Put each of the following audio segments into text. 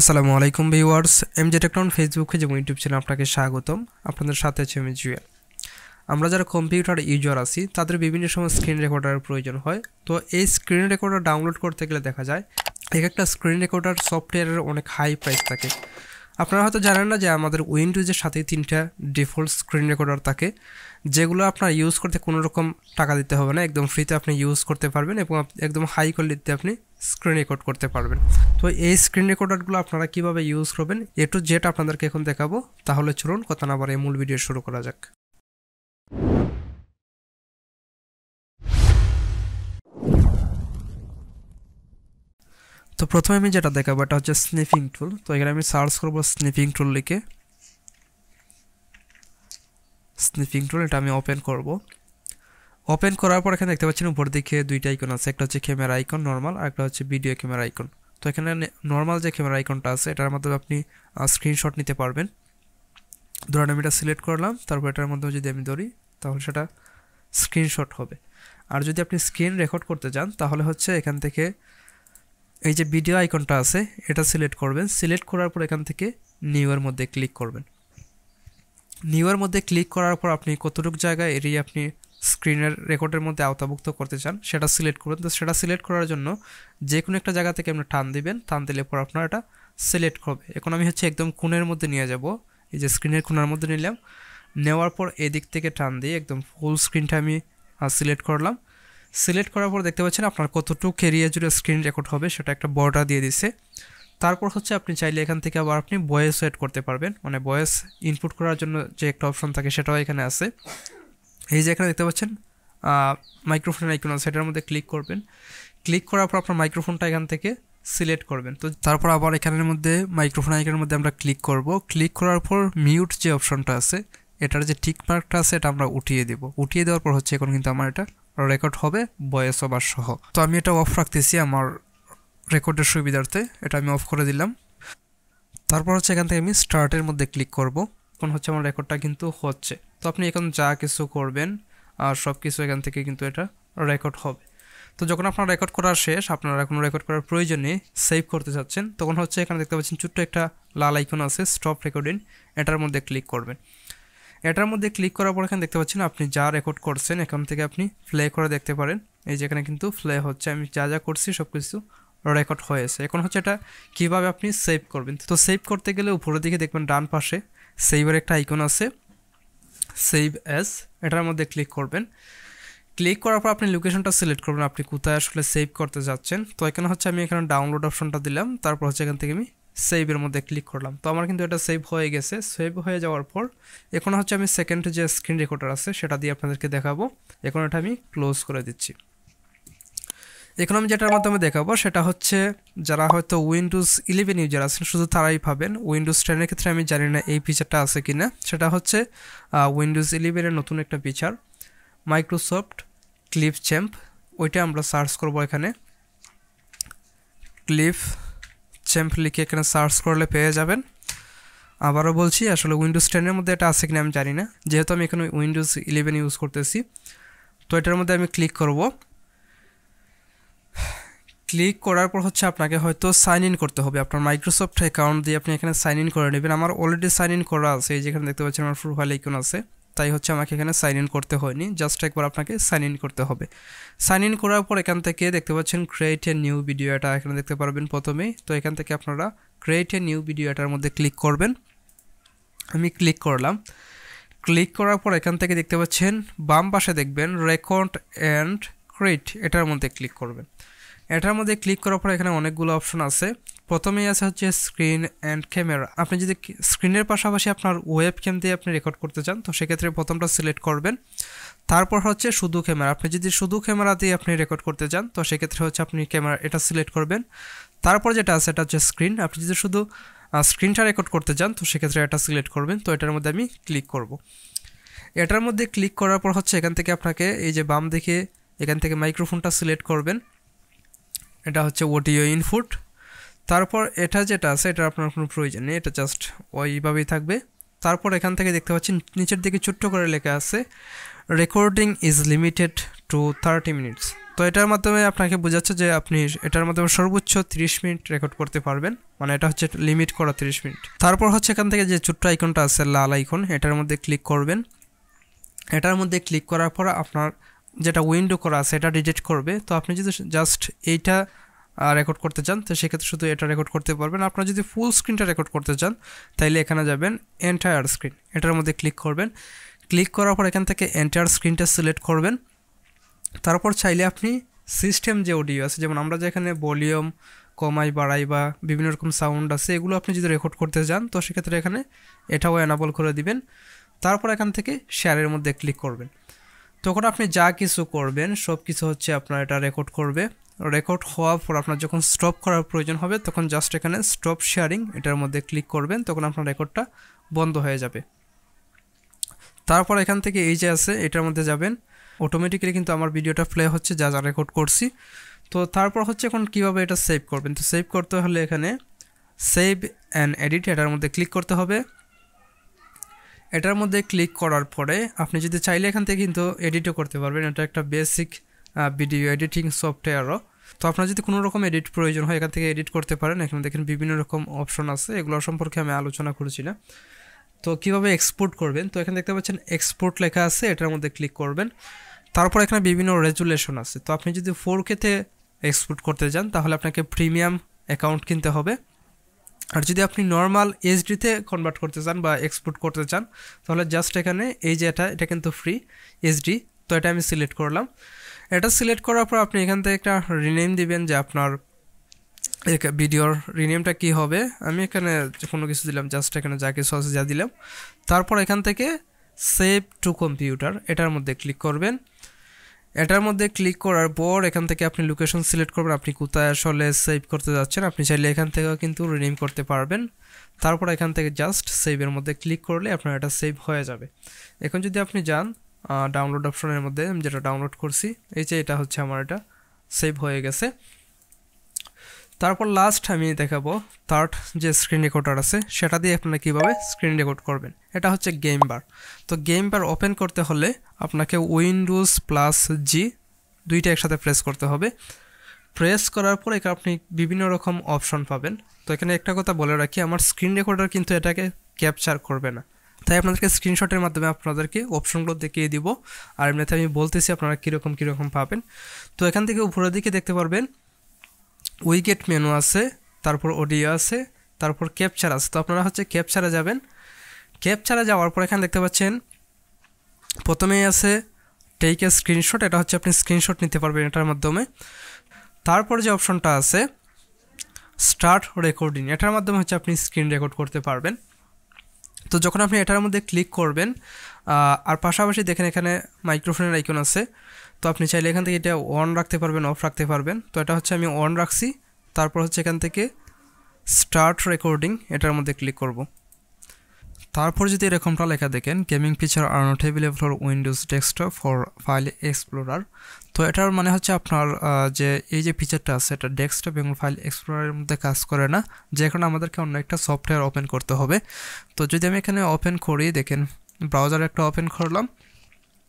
আসসালামু আলাইকুম viewers, এমজে টেকটন Facebook page এবং ইউটিউব চ্যানেলে আপনাকে স্বাগতম। আপনাদের সাথে আছে আমি জুয়েল। আমরা যারা কম্পিউটার ইউজার আছি তাদের বিভিন্ন সময় স্ক্রিন রেকর্ডারের প্রয়োজন হয়। তো এই স্ক্রিন রেকর্ডার ডাউনলোড করতে গেলে দেখা যায় এক একটা স্ক্রিন রেকর্ডার সফটওয়্যারের অনেক হাই প্রাইস থাকে। আপনারা হয়তো জানেন না যে আমাদের উইন্ডোজের সাথে 3টা ডিফল্ট স্ক্রিন রেকর্ডার থাকে, যেগুলো আপনার ইউজ করতে কোনো রকম টাকা দিতে হবে না, একদম ফ্রিতে আপনি ইউজ করতে পারবেন এবং একদম হাই কোয়ালিটিতে আপনি স্ক্রিন রেকর্ড করতে পারবেন। তো এই স্ক্রিন রেকর্ডারগুলো আপনারা কিভাবে ইউজ করবেন এ টু জেড আপনাদেরকে এখন দেখাবো। তাহলে চলুন কথা না বাড়িয়ে মূল ভিডিও শুরু করা যাক। তো প্রথমে আমি যেটা দেখাবো এটা হচ্ছে স্নিফিং টুল। তো এখানে আমি সার্চ করব স্নিফিং টুল লিখে। স্নিফিং টুল এটা আমি ওপেন করব। ওপেন করার পর এখানে দেখতে পাচ্ছেন উপর দিকে দুইটা আইকন আছে, একটা হচ্ছে ক্যামেরা আইকন নরমাল, আর একটা হচ্ছে ভিডিও ক্যামেরা আইকন। তো এখানে নরমাল যে ক্যামেরা আইকনটা আছে এটার মাধ্যমে আপনি স্ক্রিনশট নিতে পারবেন। ধরুন আমি এটা সিলেক্ট করলাম, তারপর এটার মধ্যে যদি আমি ধরি তাহলে সেটা স্ক্রিনশট হবে। আর যদি আপনি স্ক্রিন রেকর্ড করতে চান তাহলে হচ্ছে এখান থেকে এই যে ভিডিও আইকনটা আছে এটা সিলেক্ট করবেন। সিলেক্ট করার পর এখান থেকে নিউয়ের মধ্যে ক্লিক করবেন। নিউয়ের মধ্যে ক্লিক করার পর আপনি কতটুকু জায়গায় এরিয়া আপনি স্ক্রিনের রেকর্ডের মধ্যে আওতাভুক্ত করতে চান সেটা সিলেক্ট করবেন। তো সেটা সিলেক্ট করার জন্য যে কোনো একটা জায়গা থেকে আপনি টান দিবেন, টান দিলে পর আপনার এটা সিলেক্ট হবে। এখন আমি হচ্ছে একদম কোণের মধ্যে নিয়ে যাব, এই যে স্ক্রিনের কোণার মধ্যে নিলাম। নেওয়ার পর এদিক থেকে টান দিয়ে একদম ফুল স্ক্রিনটা আমি সিলেক্ট করলাম। সিলেক্ট করার পর দেখতে পাচ্ছেন আপনার কতটুকু এরিয়া জুড়ে স্ক্রিন রেকর্ড হবে সেটা একটা বর্ডার দিয়ে দিছে। তারপর হচ্ছে আপনি চাইলে এখান থেকে আবার আপনি ভয়েস সেট করতে পারবেন, মানে ভয়েস ইনপুট করার জন্য যে একটা অপশন থাকে সেটাও এখানে আছে। এই যে এখানে দেখতে পাচ্ছেন মাইক্রোফোনের আইকন আছে, সেটার মধ্যে ক্লিক করবেন। ক্লিক করার পর আপনার মাইক্রোফোনটা এখান থেকে সিলেক্ট করবেন। তো তারপর আবার এখানের মধ্যে মাইক্রোফোন আইকনের মধ্যে আমরা ক্লিক করব। ক্লিক করার পর মিউট যে অপশনটা আছে এটার যে টিক মার্কটা আছে এটা আমরা উঠিয়ে দেব। উঠিয়ে দেওয়ার পর হচ্ছে এখন কিন্তু আমার এটা রেকর্ড হবে ভয়েস ওভার সহ। তো আমি এটা অফ রাখতেছি আমার রেকর্ডের সুবিধার্থে, এটা আমি অফ করে দিলাম। তারপর হচ্ছে এখান থেকে আমি স্টার্টের মধ্যে ক্লিক করব। এখন হচ্ছে আমার রেকর্ডটা কিন্তু হচ্ছে। তো আপনি এখন যা কিছু করবেন আর সব কিছু এখান থেকে কিন্তু এটা রেকর্ড হবে। তো যখন আপনার রেকর্ড করা শেষ, আপনারা কোনো রেকর্ড করার প্রয়োজনে সেভ করতে চাচ্ছেন, তখন হচ্ছে এখানে দেখতে পাচ্ছেন ছোট্ট একটা লাল আইকন আছে স্টপ রেকর্ডিং, এটার মধ্যে ক্লিক করবেন। এটার মধ্যে ক্লিক করার পর এখানে দেখতে পাচ্ছেন আপনি যা রেকর্ড করছেন এখান থেকে আপনি প্লে করে দেখতে পারেন। এই যে এখানে কিন্তু প্লে হচ্ছে, আমি যা যা করছি সব কিছু রেকর্ড হয়েছে। এখন হচ্ছে এটা কীভাবে আপনি সেভ করবেন। তো সেভ করতে গেলে উপরের দিকে দেখবেন ডান পাশে সেভের একটা আইকন আছে, সেভ অ্যাজ, এটার মধ্যে ক্লিক করবেন। ক্লিক করার পর আপনি লোকেশনটা সিলেক্ট করবেন, আপনি কোথায় আসলে সেভ করতে যাচ্ছেন। তো এখানে হচ্ছে আমি এখানে ডাউনলোড অপশনটা দিলাম, তারপর হচ্ছে এখান থেকে আমি সেভের মধ্যে ক্লিক করলাম। তো আমার কিন্তু এটা সেভ হয়ে গেছে। সেভ হয়ে যাওয়ার পর এখন হচ্ছে আমি সেকেন্ড যে স্ক্রিন রেকর্ডার আছে সেটা দিয়ে আপনাদেরকে দেখাবো। এখন এটা আমি ক্লোজ করে দিচ্ছি। এখন আমি যেটার মাধ্যমে দেখাবো সেটা হচ্ছে যারা হয়তো উইন্ডোজ 11 ইউজার আছেন শুধু তারাই পাবেন। উইন্ডোজ 10-এর ক্ষেত্রে আমি জানি না এই ফিচারটা আছে কিনা। সেটা হচ্ছে উইন্ডোজ 11-এর নতুন একটা ফিচার মাইক্রোসফট ক্লিপ চ্যাম্প, ওইটা আমরা সার্চ করব। এখানে ক্লিপ চ্যাম্প লিখে এখানে সার্চ করলে পেয়ে যাবেন। আবারও বলছি আসলে উইন্ডোজ 10-এর মধ্যে এটা আছে কিনা আমি জানি না, যেহেতু আমি এখানে উইন্ডোজ 11 ইউজ করতেছি। তো এটার মধ্যে আমি ক্লিক করব। ক্লিক করার পর হচ্ছে আপনাকে হয়তো সাইন ইন করতে হবে, আপনার মাইক্রোসফট অ্যাকাউন্ট দিয়ে আপনি এখানে সাইন ইন করে নেবেন। আমার অলরেডি সাইন ইন করা আছে, এই যেখানে দেখতে পাচ্ছেন আমার প্রোফাইল আইকন আছে, তাই হচ্ছে আমাকে এখানে সাইন ইন করতে হয়নি, জাস্ট একবার আপনাকে সাইন ইন করতে হবে। সাইন ইন করার পর এখান থেকে দেখতে পাচ্ছেন ক্রিয়েট এ নিউ ভিডিও, এটা এখানে দেখতে পারবেন প্রথমেই। তো এখান থেকে আপনারা ক্রিয়েট এ নিউ ভিডিও এটার মধ্যে ক্লিক করবেন। আমি ক্লিক করলাম। ক্লিক করার পর এখান থেকে দেখতে পাচ্ছেন বাম পাশে দেখবেন রেকর্ড অ্যান্ড ক্রিয়েট, এটার মধ্যে ক্লিক করবেন। এটার মধ্যে ক্লিক করার পর এখানে অনেকগুলো অপশন আছে। প্রথমেই আছে হচ্ছে স্ক্রিন অ্যান্ড ক্যামেরা। আপনি যদি স্ক্রিনের পাশাপাশি আপনার ওয়েব ক্যাম দিয়ে আপনি রেকর্ড করতে চান তো সেক্ষেত্রে প্রথমটা সিলেক্ট করবেন। তারপর হচ্ছে শুধু ক্যামেরা, আপনি যদি শুধু ক্যামেরা দিয়ে আপনি রেকর্ড করতে চান তো সেক্ষেত্রে হচ্ছে আপনি ক্যামেরা এটা সিলেক্ট করবেন। তারপর যেটা আছে এটা হচ্ছে স্ক্রিন, আপনি যদি শুধু স্ক্রিনটা রেকর্ড করতে চান তো সেক্ষেত্রে এটা সিলেক্ট করবেন। তো এটার মধ্যে আমি ক্লিক করব। এটার মধ্যে ক্লিক করার পর হচ্ছে এখান থেকে আপনাকে এই যে বাম দিকে এখান থেকে মাইক্রোফোনটা সিলেক্ট করবেন, এটা হচ্ছে অডিও ইনপুট। তারপর এটা যেটা আছে এটা আপনার কোনো প্রয়োজন নেই, এটা জাস্ট ওইভাবেই থাকবে। তারপর এখান থেকে দেখতে পাচ্ছেন নিচের দিকে ছোট্ট করে লেখা আছে recording is limited to 30 minutes. তো তো এটার মাধ্যমে আপনাকে বোঝাচ্ছে যে আপনি এটার মাধ্যমে সর্বোচ্চ 30 মিনিট রেকর্ড করতে পারবেন, মানে এটা হচ্ছে লিমিট করা 30 মিনিট। তারপর হচ্ছে এখান থেকে যে ছোট্ট আইকনটা আছে লাল আইকন, এটার মধ্যে ক্লিক করবেন। এটার মধ্যে ক্লিক করার পর আপনার যেটা উইন্ডো করা আছে এটা ডিলিট করবে। তো আপনি যদি জাস্ট এইটা রেকর্ড করতে চান তো সেক্ষেত্রে শুধু এটা রেকর্ড করতে পারবেন। আপনার যদি ফুল স্ক্রিনটা রেকর্ড করতে চান তাইলে এখানে যাবেন এন্টায়ার স্ক্রিন, এটার মধ্যে ক্লিক করবেন। ক্লিক করার পর এখান থেকে এন্টায়ার স্ক্রিনটা সিলেক্ট করবেন। তারপর চাইলে আপনি সিস্টেম যে অডিও আছে, যেমন আমরা যেখানে ভলিউম কমাই বাড়াই বা বিভিন্ন রকম সাউন্ড আছে, এগুলো আপনি যদি রেকর্ড করতে চান তো সেক্ষেত্রে এখানে এটাও এনাবল করে দিবেন। তারপর এখান থেকে শেয়ারের মধ্যে ক্লিক করবেন। তখন আপনি যা কিছু করবেন সব কিছু হচ্ছে আপনার এটা রেকর্ড করবে। রেকর্ড হওয়ার পর আপনার যখন স্টপ করার প্রয়োজন হবে তখন জাস্ট এখানে স্টপ শেয়ারিং এটার মধ্যে ক্লিক করবেন, তখন আপনার রেকর্ডটা বন্ধ হয়ে যাবে। তারপর এখান থেকে এই যে আছে এটার মধ্যে যাবেন, অটোমেটিক্যালি কিন্তু আমার ভিডিওটা প্লে হচ্ছে যা যা রেকর্ড করছি। তো তারপর হচ্ছে এখন কীভাবে এটা সেভ করবেন, তো সেভ করতে হলে এখানে সেভ অ্যান্ড এডিট এটার মধ্যে ক্লিক করতে হবে। এটার মধ্যে ক্লিক করার পরে আপনি যদি চাইলে এখান থেকে কিন্তু এডিটও করতে পারবেন, এটা একটা বেসিক ভিডিও এডিটিং সফটওয়্যারও। তো আপনার যদি কোনো রকম এডিট প্রয়োজন হয় এখান থেকে এডিট করতে পারেন। এখানে দেখেন বিভিন্ন রকম অপশন আছে, এগুলো সম্পর্কে আমি আলোচনা করেছি না। তো কীভাবে এক্সপোর্ট করবেন, তো এখানে দেখতে পাচ্ছেন এক্সপোর্ট লেখা আছে, এটার মধ্যে ক্লিক করবেন। তারপর এখানে বিভিন্ন রেজুলেশন আছে, তো আপনি যদি 4K-তে এক্সপোর্ট করতে চান তাহলে আপনাকে প্রিমিয়াম অ্যাকাউন্ট কিনতে হবে। আর যদি আপনি নর্মাল এইচডিতে কনভার্ট করতে চান বা এক্সপোর্ট করতে চান তাহলে জাস্ট এখানে এই যে এটা কিন্তু ফ্রি এইচডি, তো এটা আমি সিলেক্ট করলাম। এটা সিলেক্ট করার পর আপনি এখান থেকে একটা রিনেম দিবেন যে আপনার ভিডিওর রিনেমটা কি হবে। আমি এখানে কোনো কিছু দিলাম, জাস্ট এখানে যা কিছু আছে যা দিলাম। তারপর এখান থেকে সেভ টু কম্পিউটার এটার মধ্যে ক্লিক করবেন। এটার মধ্যে ক্লিক করার পর এখান থেকে আপনি লোকেশন সিলেক্ট করবেন, আপনি কোথায় আসলে সেভ করতে যাচ্ছেন। আপনি চাইলে এখান থেকেও কিন্তু রিনেম করতে পারবেন। তারপর এখান থেকে জাস্ট সেভের মধ্যে ক্লিক করলে আপনার এটা সেভ হয়ে যাবে। এখন যদি আপনি যান ডাউনলোড অপশনের মধ্যে, আমি যেটা ডাউনলোড করছি এই যে এটা হচ্ছে আমার এটা সেভ হয়ে গেছে। তারপর লাস্ট আমি দেখাবো থার্ড যে স্ক্রিন রেকর্ডার আছে সেটা দিয়ে আপনারা কীভাবে স্ক্রিন রেকর্ড করবেন। এটা হচ্ছে গেম বার। তো গেম বার ওপেন করতে হলে আপনাকে উইন্ডোজ প্লাস জি দুইটা একসাথে প্রেস করতে হবে। প্রেস করার পর এখানে আপনি বিভিন্ন রকম অপশন পাবেন। তো এখানে একটা কথা বলে রাখি, আমার স্ক্রিন রেকর্ডার কিন্তু এটাকে ক্যাপচার করবে না, তাই আপনাদেরকে স্ক্রিনশটের মাধ্যমে আপনাদেরকে অপশনগুলো দেখিয়ে দিব। আর এমনিতে আমি বলতেছি আপনারা কীরকম পাবেন। তো এখান থেকে উপরের দিকে দেখতে পারবেন উইকেট মেনু আছে, তারপর অডিও আছে, তারপর ক্যাপচার আছে। তো আপনারা হচ্ছে ক্যাপচারে যাবেন। ক্যাপচারে যাওয়ার পর এখানে দেখতে পাচ্ছেন প্রথমেই আছে টেক এ স্ক্রিনশট, এটা হচ্ছে আপনি স্ক্রিনশট নিতে পারবেন এটার মাধ্যমে। তারপর যে অপশনটা আছে স্টার্ট রেকর্ডিং, এটার মাধ্যমে হচ্ছে আপনি স্ক্রিন রেকর্ড করতে পারবেন। তো যখন আপনি এটার মধ্যে ক্লিক করবেন আর পাশাপাশি দেখেন এখানে মাইক্রোফোনের আইকন আছে, তো আপনি চাইলে এখান থেকে এটা অন রাখতে পারবেন, অফ রাখতে পারবেন। তো এটা হচ্ছে আমি অন রাখছি। তারপর হচ্ছে এখান থেকে স্টার্ট রেকর্ডিং এটার মধ্যে ক্লিক করব। তারপর যদি এরকমটা লেখা দেখেন gaming feature are not available for Windows desktop for file explorer, তো এটার মানে হচ্ছে আপনার যে এই যে ফিচারটা আছে এটা ডেস্কটপ এবং ফাইল এক্সপ্লোরারের মধ্যে কাজ করে না, যে এখন আমাদেরকে অন্য একটা সফটওয়্যার ওপেন করতে হবে। তো যদি আমি এখানে ওপেন করি, দেখেন ব্রাউজার একটা ওপেন করলাম,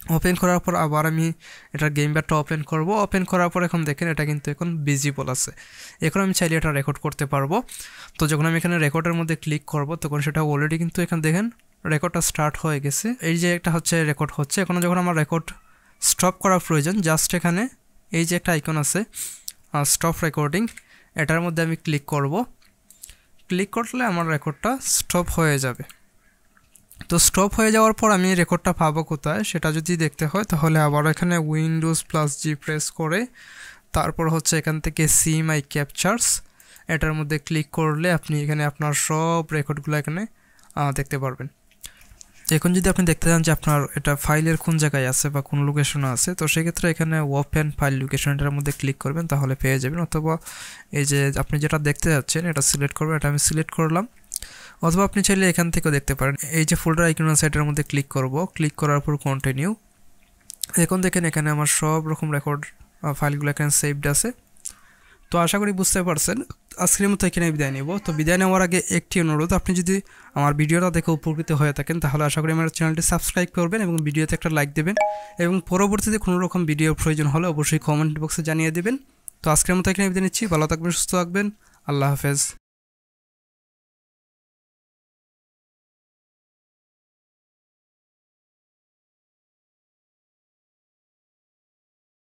ওপেন করার পর আবার আমি এটার গেম ব্যাটটা ওপেন করব। ওপেন করার পর এখন দেখেন এটা কিন্তু এখন ভিজিবল আছে, এখন আমি চাইলে এটা রেকর্ড করতে পারবো। তো যখন আমি এখানে রেকর্ডের মধ্যে ক্লিক করব তখন সেটা অলরেডি কিন্তু এখানে দেখেন রেকর্ডটা স্টার্ট হয়ে গেছে। এই যে একটা হচ্ছে রেকর্ড হচ্ছে, এখন যখন আমার রেকর্ড স্টপ করা প্রয়োজন জাস্ট এখানে এই যে একটা আইকন আছে স্টপ রেকর্ডিং, এটার মধ্যে আমি ক্লিক করব। ক্লিক করলে আমার রেকর্ডটা স্টপ হয়ে যাবে। তো স্টপ হয়ে যাওয়ার পর আমি রেকর্ডটা পাবো কোথায় সেটা যদি দেখতে হয় তাহলে আবার এখানে উইন্ডোজ প্লাস জি প্রেস করে তারপর হচ্ছে এখান থেকে সি মাই ক্যাপচার্স এটার মধ্যে ক্লিক করলে আপনি এখানে আপনার সব রেকর্ডগুলো এখানে দেখতে পারবেন। এখন যদি আপনি দেখতে চান যে আপনার এটা ফাইলের কোন জায়গায় আছে বা কোন লোকেশনে আছে, তো সেক্ষেত্রে এখানে ওপেন ফাইল লোকেশন এটার মধ্যে ক্লিক করবেন, তাহলে পেয়ে যাবেন। অথবা এই যে আপনি যেটা দেখতে যাচ্ছেন এটা সিলেক্ট করবেন, এটা আমি সিলেক্ট করলাম। অথবা আপনি চাইলে এখান থেকেও দেখতে পারেন, এই যে ফোল্ডার আইকন আছে এটার মধ্যে ক্লিক করব। ক্লিক করার পর কন্টিনিউ। এখন দেখেন এখানে আমার সব রকম রেকর্ড ফাইলগুলো এখানে সেভড আছে। তো আশা করি বুঝতে পারছেন। আজকের মতো এখানে বিদায় নেব। তো বিদায় নেওয়ার আগে একটি অনুরোধ, আপনি যদি আমার ভিডিওটা দেখে উপকৃত হয়ে থাকেন তাহলে আশা করি আমার চ্যানেলটি সাবস্ক্রাইব করবেন এবং ভিডিওতে একটা লাইক দেবেন এবং পরবর্তীতে কোনো রকম ভিডিও প্রয়োজন হলে অবশ্যই কমেন্ট বক্সে জানিয়ে দেবেন। তো আজকের মতো এখানে বিদায় নিচ্ছি। ভালো থাকবেন, সুস্থ থাকবেন। আল্লাহ হাফেজ।